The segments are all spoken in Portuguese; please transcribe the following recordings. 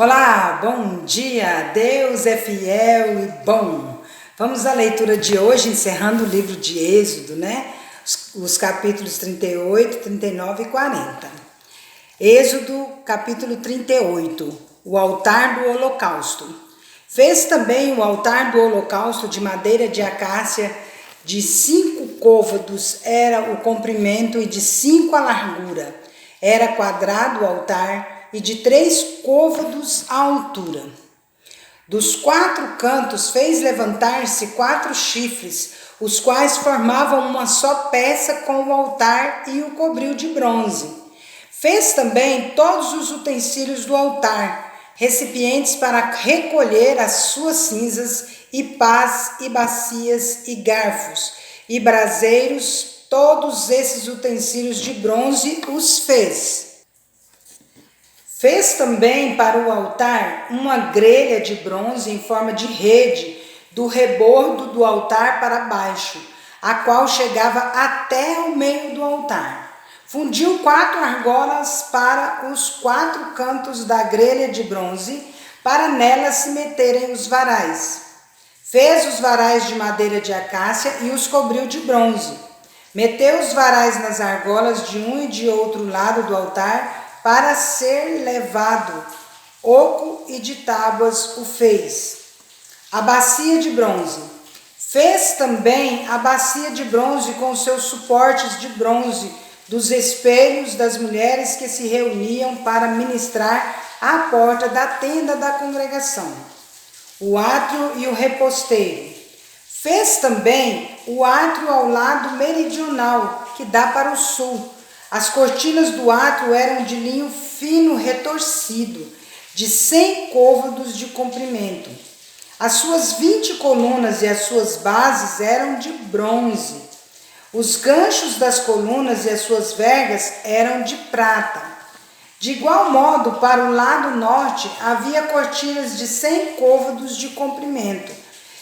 Olá, bom dia, Deus é fiel e bom. Vamos à leitura de hoje, encerrando o livro de Êxodo, né? Os capítulos 38, 39 e 40. Êxodo, capítulo 38, o altar do holocausto. Fez também o altar do holocausto de madeira de acácia, de 5 côvados era o comprimento e de 5 a largura. Era quadrado o altar e de 3 côvados a altura. Dos 4 cantos fez levantar-se 4 chifres, os quais formavam uma só peça com o altar e o cobriu de bronze. Fez também todos os utensílios do altar, recipientes para recolher as suas cinzas, e pás, e bacias, e garfos, e braseiros, todos esses utensílios de bronze os fez. Fez também para o altar uma grelha de bronze em forma de rede, do rebordo do altar para baixo, a qual chegava até o meio do altar. Fundiu 4 argolas para os 4 cantos da grelha de bronze, para nelas se meterem os varais. Fez os varais de madeira de acácia e os cobriu de bronze. Meteu os varais nas argolas de um e de outro lado do altar, para ser levado. Oco e de tábuas o fez. A bacia de bronze. Fez também a bacia de bronze com seus suportes de bronze, dos espelhos das mulheres que se reuniam para ministrar à porta da tenda da congregação, o átrio e o reposteiro. Fez também o átrio ao lado meridional, que dá para o sul. As cortinas do átrio eram de linho fino retorcido, de 100 côvados de comprimento. As suas 20 colunas e as suas bases eram de bronze. Os ganchos das colunas e as suas vergas eram de prata. De igual modo, para o lado norte, havia cortinas de 100 côvados de comprimento.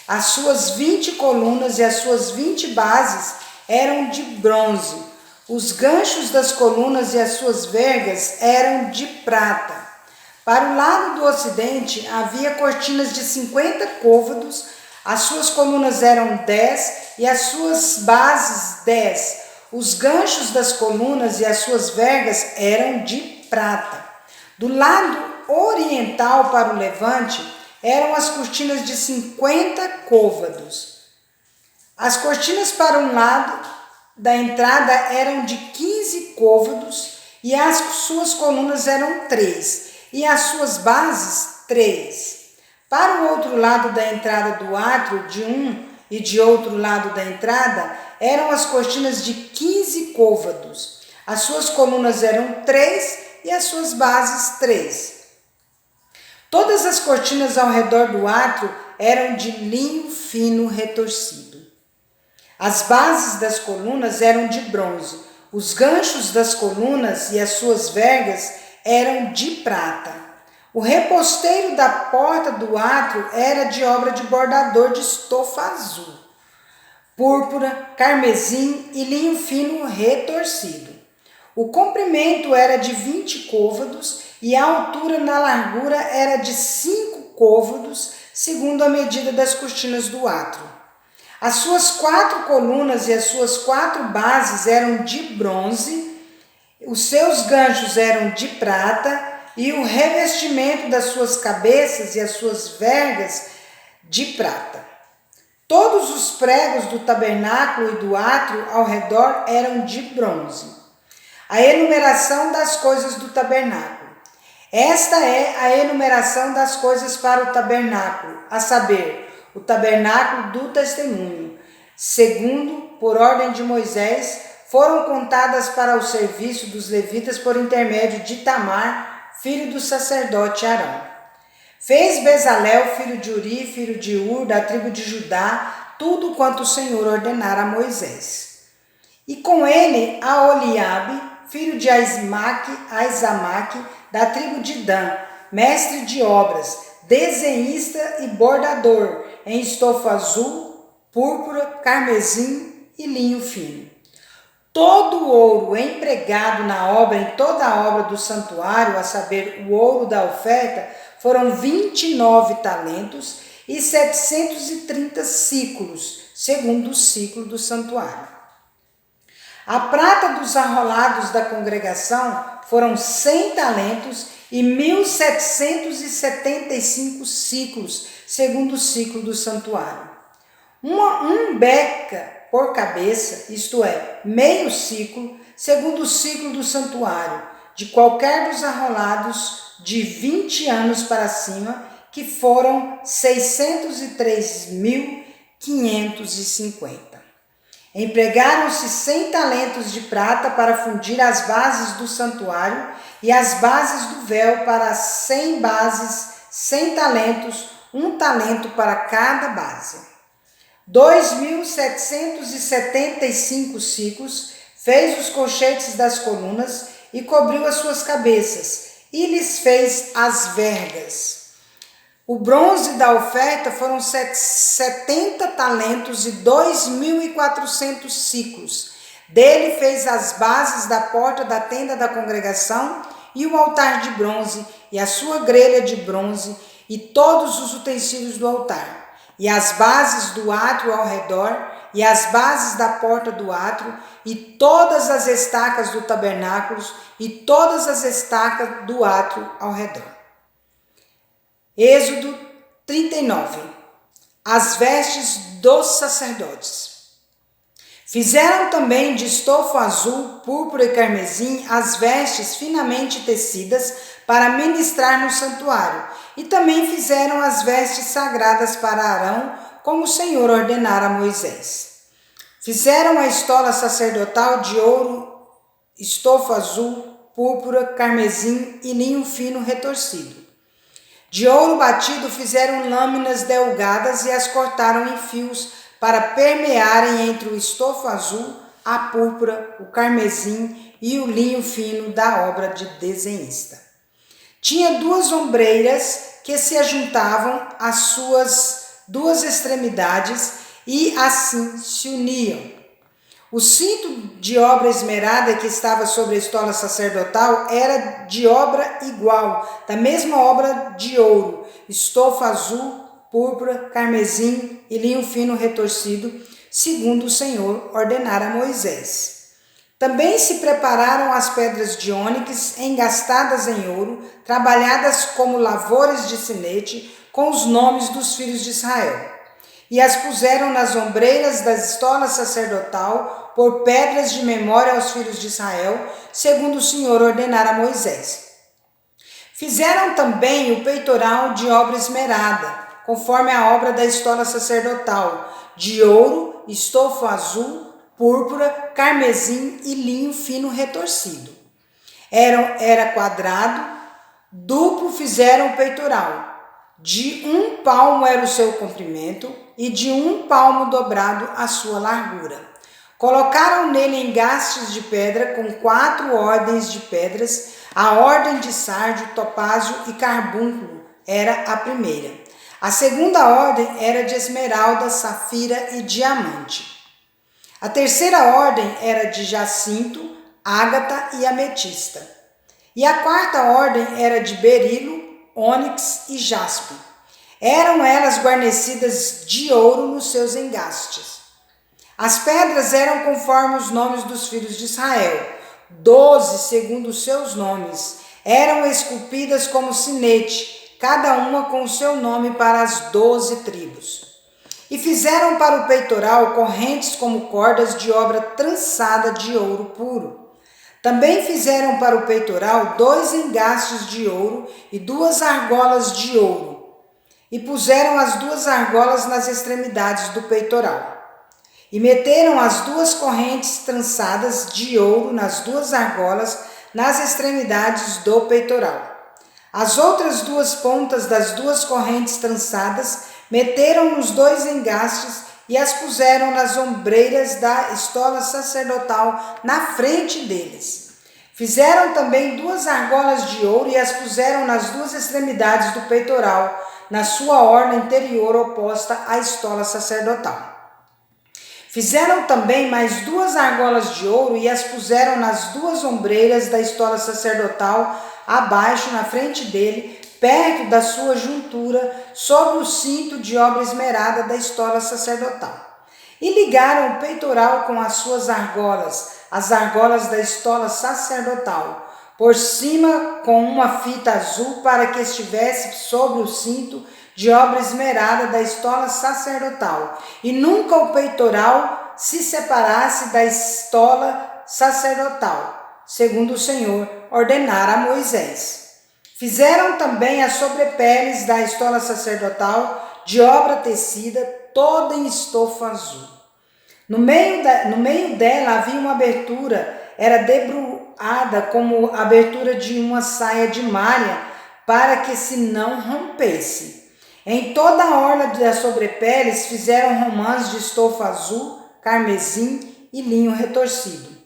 As suas 20 colunas e as suas 20 bases eram de bronze. Os ganchos das colunas e as suas vergas eram de prata. Para o lado do ocidente havia cortinas de 50 côvados, as suas colunas eram 10 e as suas bases 10. Os ganchos das colunas e as suas vergas eram de prata. Do lado oriental para o levante eram as cortinas de 50 côvados. As cortinas para um lado da entrada eram de 15 côvados e as suas colunas eram 3 e as suas bases 3. Para o outro lado da entrada do átrio, de um e de outro lado da entrada, eram as cortinas de 15 côvados. As suas colunas eram 3 e as suas bases 3. Todas as cortinas ao redor do átrio eram de linho fino retorcido. As bases das colunas eram de bronze, os ganchos das colunas e as suas vergas eram de prata. O reposteiro da porta do átrio era de obra de bordador de estofa azul, púrpura, carmesim e linho fino retorcido. O comprimento era de 20 côvados e a altura na largura era de 5 côvados, segundo a medida das cortinas do átrio. As suas 4 colunas e as suas 4 bases eram de bronze, os seus ganchos eram de prata e o revestimento das suas cabeças e as suas vergas de prata. Todos os pregos do tabernáculo e do átrio ao redor eram de bronze. A enumeração das coisas do tabernáculo. Esta é a enumeração das coisas para o tabernáculo, a saber, o tabernáculo do testemunho, segundo, por ordem de Moisés, foram contadas para o serviço dos levitas por intermédio de Itamar, filho do sacerdote Arão. Fez Bezalel, filho de Uri, filho de Ur, da tribo de Judá, tudo quanto o Senhor ordenara a Moisés. E com ele a Oliabe, filho de Aizamaque, da tribo de Dan, mestre de obras, desenhista e bordador, em estofa azul, púrpura, carmesim e linho fino. todo o ouro empregado na obra, em toda a obra do santuário, a saber, o ouro da oferta, foram 29 talentos e 730 ciclos, segundo o ciclo do santuário. A prata dos arrolados da congregação foram 100 talentos e 1.775 ciclos, segundo o ciclo do santuário. Um beca por cabeça, isto é, meio ciclo, segundo o ciclo do santuário, de qualquer dos arrolados de 20 anos para cima, que foram 603.550. Empregaram-se 100 talentos de prata para fundir as bases do santuário e as bases do véu para 100 bases, 100 talentos, um talento para cada base. 2.775 ciclos, fez os colchetes das colunas e cobriu as suas cabeças, e lhes fez as vergas. O bronze da oferta foram 70 talentos e 2.400 ciclos. Dele fez as bases da porta da tenda da congregação e o altar de bronze e a sua grelha de bronze e todos os utensílios do altar, e as bases do átrio ao redor e as bases da porta do átrio e todas as estacas do tabernáculo e todas as estacas do átrio ao redor. Êxodo 39. As vestes dos sacerdotes. Fizeram também de estofo azul, púrpura e carmesim as vestes finamente tecidas para ministrar no santuário, e também fizeram as vestes sagradas para Arão, como o Senhor ordenara a Moisés. Fizeram a estola sacerdotal de ouro, estofo azul, púrpura, carmesim e linho fino retorcido. De ouro batido fizeram lâminas delgadas e as cortaram em fios para permearem entre o estofo azul, a púrpura, o carmesim e o linho fino da obra de desenhista. Tinha 2 ombreiras que se ajuntavam às suas 2 extremidades e assim se uniam. O cinto de obra esmerada que estava sobre a estola sacerdotal era de obra igual, da mesma obra de ouro, estofo azul, púrpura, carmesim e linho fino retorcido, segundo o Senhor ordenara a Moisés. Também se prepararam as pedras de ônix engastadas em ouro, trabalhadas como lavores de sinete, com os nomes dos filhos de Israel. E as puseram nas ombreiras da estola sacerdotal por pedras de memória aos filhos de Israel, segundo o Senhor ordenara a Moisés. Fizeram também o peitoral de obra esmerada, conforme a obra da estola sacerdotal, de ouro, estofo azul, púrpura, carmesim e linho fino retorcido. Era quadrado, duplo fizeram o peitoral. De 1 palmo era o seu comprimento e de 1 palmo dobrado a sua largura. Colocaram nele engastes de pedra com 4 ordens de pedras. A ordem de sárdio, topázio e carbúnculo era a primeira. A segunda ordem era de esmeralda, safira e diamante. A terceira ordem era de jacinto, ágata e ametista. E a quarta ordem era de berilo, ônix e jaspe. Eram elas guarnecidas de ouro nos seus engastes. As pedras eram conforme os nomes dos filhos de Israel, 12 segundo os seus nomes. Eram esculpidas como sinete, cada uma com o seu nome para as 12 tribos. E fizeram para o peitoral correntes como cordas de obra trançada de ouro puro. Também fizeram para o peitoral 2 engastes de ouro e 2 argolas de ouro, e puseram as 2 argolas nas extremidades do peitoral. E meteram as 2 correntes trançadas de ouro nas 2 argolas nas extremidades do peitoral. As outras 2 pontas das 2 correntes trançadas meteram nos 2 engastes e as puseram nas ombreiras da estola sacerdotal na frente deles. Fizeram também 2 argolas de ouro e as puseram nas 2 extremidades do peitoral, na sua orla interior oposta à estola sacerdotal. Fizeram também mais 2 argolas de ouro e as puseram nas 2 ombreiras da estola sacerdotal, abaixo, na frente dele, perto da sua juntura, sobre o cinto de obra esmerada da estola sacerdotal. E ligaram o peitoral com as suas argolas, as argolas da estola sacerdotal, por cima com uma fita azul, para que estivesse sobre o cinto de obra esmerada da estola sacerdotal, e nunca o peitoral se separasse da estola sacerdotal, segundo o Senhor ordenara a Moisés. Fizeram também as sobrepeles da estola sacerdotal de obra tecida, toda em estofa azul. No meio dela havia uma abertura, era debruada como a abertura de uma saia de malha, para que se não rompesse. Em toda a orla das sobrepeles fizeram romãs de estofa azul, carmesim e linho retorcido.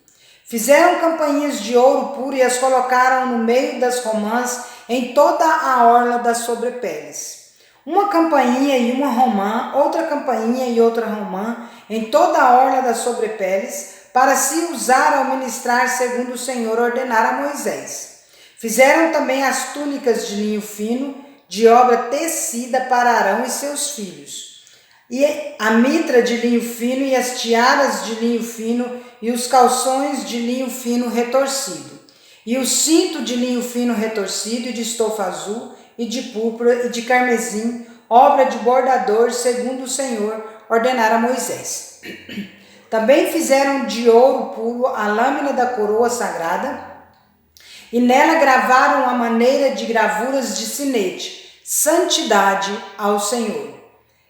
Fizeram campainhas de ouro puro e as colocaram no meio das romãs em toda a orla das sobrepeles. Uma campainha e uma romã, outra campainha e outra romã, em toda a orla das sobrepeles, para se usar ao ministrar segundo o Senhor ordenara a Moisés. Fizeram também as túnicas de linho fino, de obra tecida para Arão e seus filhos, e a mitra de linho fino e as tiaras de linho fino e os calções de linho fino retorcido, e o cinto de linho fino retorcido e de estofa azul e de púrpura e de carmesim, obra de bordador, segundo o Senhor ordenara a Moisés. Também fizeram de ouro puro a lâmina da coroa sagrada, e nela gravaram a maneira de gravuras de sinete, santidade ao Senhor.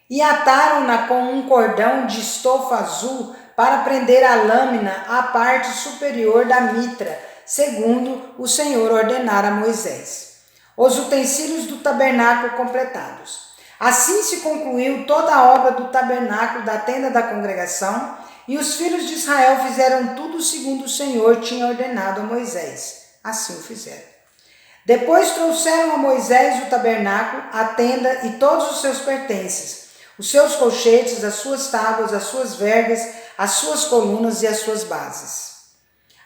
E ataram-na com um cordão de estofa azul para prender a lâmina à parte superior da mitra, segundo o Senhor ordenara a Moisés. Os utensílios do tabernáculo completados. Assim se concluiu toda a obra do tabernáculo da tenda da congregação, e os filhos de Israel fizeram tudo segundo o Senhor tinha ordenado a Moisés. Assim o fizeram. Depois trouxeram a Moisés o tabernáculo, a tenda e todos os seus pertences, os seus colchetes, as suas tábuas, as suas vergas, as suas colunas e as suas bases.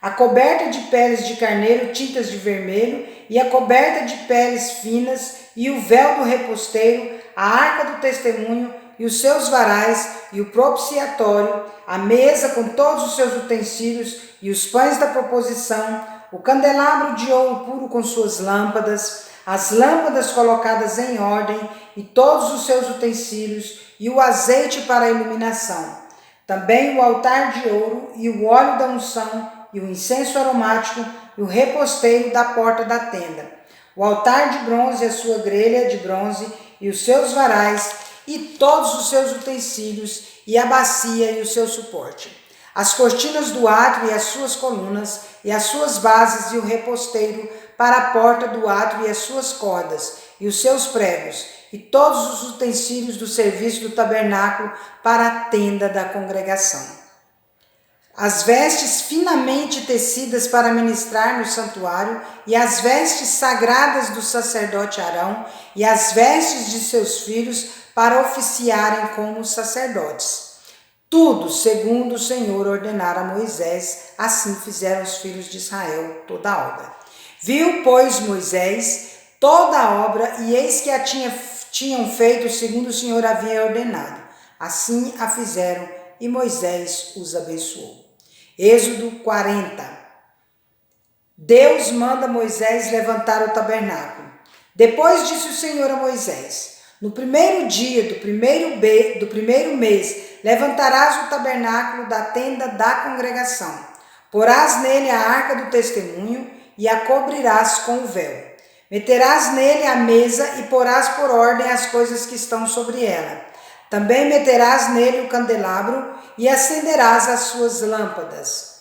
A coberta de peles de carneiro tintas de vermelho e a coberta de peles finas e o véu do reposteiro, a arca do testemunho e os seus varais e o propiciatório, a mesa com todos os seus utensílios e os pães da proposição, o candelabro de ouro puro com suas lâmpadas, as lâmpadas colocadas em ordem e todos os seus utensílios e o azeite para a iluminação. Também o altar de ouro e o óleo da unção e o incenso aromático e o reposteiro da porta da tenda. O altar de bronze e a sua grelha de bronze e os seus varais e todos os seus utensílios e a bacia e o seu suporte. As cortinas do átrio e as suas colunas, e as suas bases e o reposteiro para a porta do átrio e as suas cordas, e os seus pregos, e todos os utensílios do serviço do tabernáculo para a tenda da congregação. As vestes finamente tecidas para ministrar no santuário, e as vestes sagradas do sacerdote Arão, e as vestes de seus filhos para oficiarem como sacerdotes. Tudo segundo o Senhor ordenara a Moisés, assim fizeram os filhos de Israel toda a obra. Viu, pois, Moisés toda a obra, e eis que a tinham feito segundo o Senhor havia ordenado. Assim a fizeram, e Moisés os abençoou. Êxodo 40. Deus manda Moisés levantar o tabernáculo. Depois disse o Senhor a Moisés: no primeiro dia do primeiro mês, levantarás o tabernáculo da tenda da congregação. Porás nele a arca do testemunho e a cobrirás com o véu. Meterás nele a mesa e porás por ordem as coisas que estão sobre ela. Também meterás nele o candelabro e acenderás as suas lâmpadas.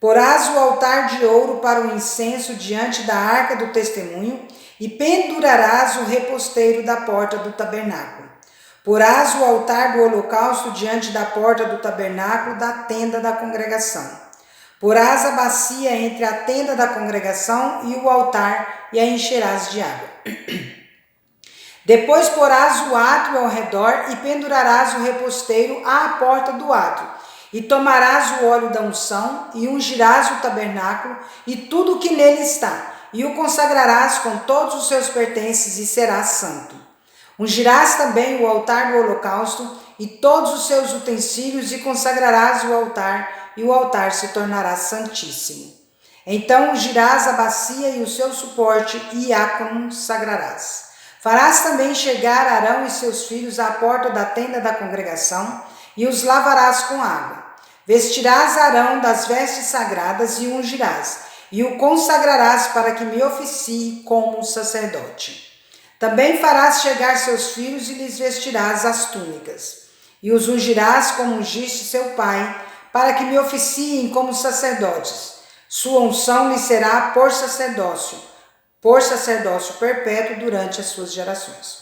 Porás o altar de ouro para o incenso diante da arca do testemunho e pendurarás o reposteiro da porta do tabernáculo. Porás o altar do holocausto diante da porta do tabernáculo da tenda da congregação. Porás a bacia entre a tenda da congregação e o altar e a encherás de água. Depois porás o átrio ao redor e pendurarás o reposteiro à porta do átrio. E tomarás o óleo da unção, e ungirás o tabernáculo, e tudo o que nele está, e o consagrarás com todos os seus pertences, e serás santo. Ungirás também o altar do holocausto, e todos os seus utensílios, e consagrarás o altar, e o altar se tornará santíssimo. Então ungirás a bacia e o seu suporte, e a consagrarás. Farás também chegar Arão e seus filhos à porta da tenda da congregação, e os lavarás com água. Vestirás Arão das vestes sagradas e o ungirás, e o consagrarás para que me oficie como sacerdote. Também farás chegar seus filhos e lhes vestirás as túnicas, e os ungirás como ungiste seu pai, para que me oficiem como sacerdotes. Sua unção lhe será por sacerdócio perpétuo durante as suas gerações.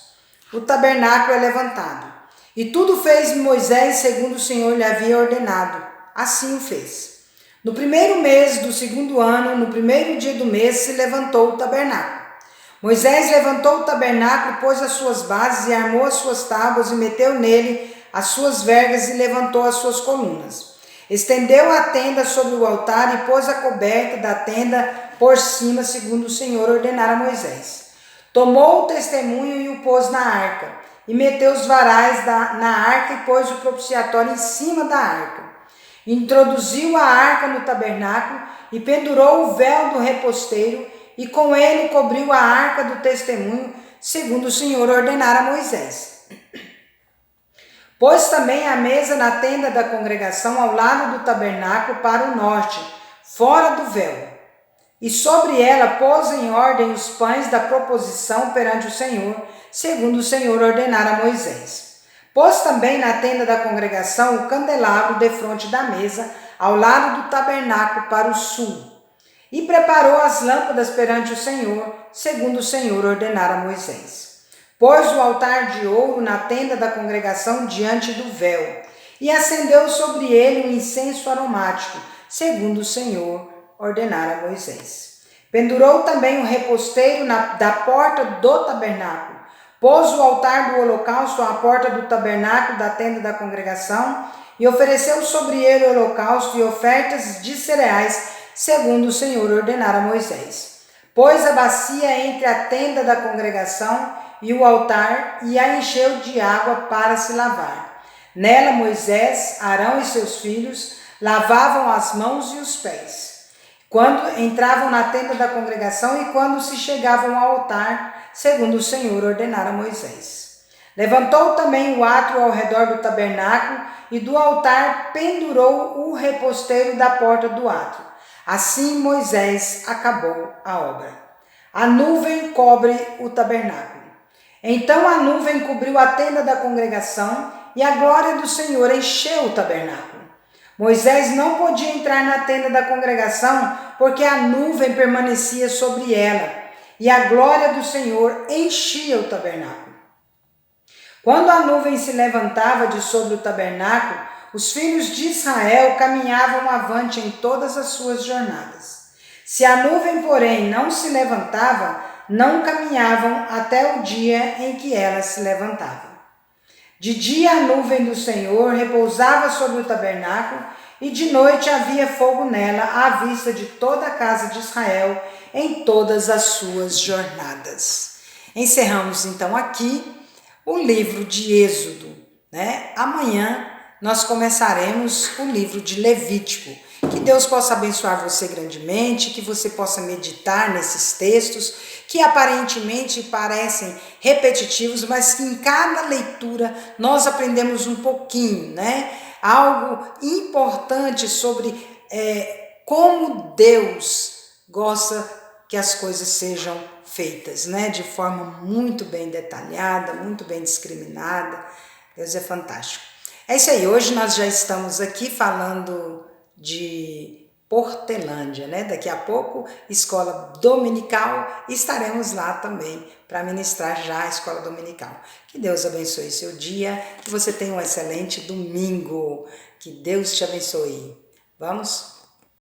O tabernáculo é levantado. E tudo fez Moisés segundo o Senhor lhe havia ordenado. Assim o fez. No primeiro mês do segundo ano, no primeiro dia do mês, se levantou o tabernáculo. Moisés levantou o tabernáculo, pôs as suas bases e armou as suas tábuas e meteu nele as suas vergas e levantou as suas colunas. Estendeu a tenda sobre o altar e pôs a coberta da tenda por cima, segundo o Senhor ordenara a Moisés. Tomou o testemunho e o pôs na arca, e meteu os varais na arca e pôs o propiciatório em cima da arca. Introduziu a arca no tabernáculo e pendurou o véu do reposteiro, e com ele cobriu a arca do testemunho, segundo o Senhor ordenara a Moisés. Pôs também a mesa na tenda da congregação ao lado do tabernáculo para o norte, fora do véu. E sobre ela pôs em ordem os pães da proposição perante o Senhor, segundo o Senhor ordenara a Moisés. Pôs também na tenda da congregação o candelabro defronte da mesa, ao lado do tabernáculo para o sul. E preparou as lâmpadas perante o Senhor, segundo o Senhor ordenara a Moisés. Pôs o altar de ouro na tenda da congregação diante do véu, e acendeu sobre ele um incenso aromático, segundo o Senhor ordenara a Moisés. Pendurou também o reposteiro da porta do tabernáculo. Pôs o altar do holocausto à porta do tabernáculo da tenda da congregação, e ofereceu sobre ele o holocausto e ofertas de cereais, segundo o Senhor ordenara a Moisés. Pôs a bacia entre a tenda da congregação e o altar, e a encheu de água para se lavar. Nela Moisés, Arão e seus filhos lavavam as mãos e os pés, quando entravam na tenda da congregação e quando se chegavam ao altar, segundo o Senhor ordenara a Moisés. Levantou também o átrio ao redor do tabernáculo, e do altar pendurou o reposteiro da porta do átrio. Assim Moisés acabou a obra. A nuvem cobre o tabernáculo. Então a nuvem cobriu a tenda da congregação, e a glória do Senhor encheu o tabernáculo. Moisés não podia entrar na tenda da congregação, porque a nuvem permanecia sobre ela, e a glória do Senhor enchia o tabernáculo. Quando a nuvem se levantava de sobre o tabernáculo, os filhos de Israel caminhavam avante em todas as suas jornadas. Se a nuvem, porém, não se levantava, não caminhavam até o dia em que ela se levantava. De dia a nuvem do Senhor repousava sobre o tabernáculo, e de noite havia fogo nela, à vista de toda a casa de Israel, em todas as suas jornadas. Encerramos então aqui o livro de Êxodo, né? Amanhã nós começaremos o livro de Levítico. Que Deus possa abençoar você grandemente, que você possa meditar nesses textos que aparentemente parecem repetitivos, mas que em cada leitura nós aprendemos um pouquinho, né? Algo importante sobre como Deus gosta que as coisas sejam feitas, né? De forma muito bem detalhada, muito bem discriminada. Deus é fantástico. É isso aí, hoje nós já estamos aqui falando de Portelândia, né? Daqui a pouco, escola dominical, estaremos lá também para ministrar já a escola dominical. Que Deus abençoe seu dia, que você tenha um excelente domingo, que Deus te abençoe. Vamos?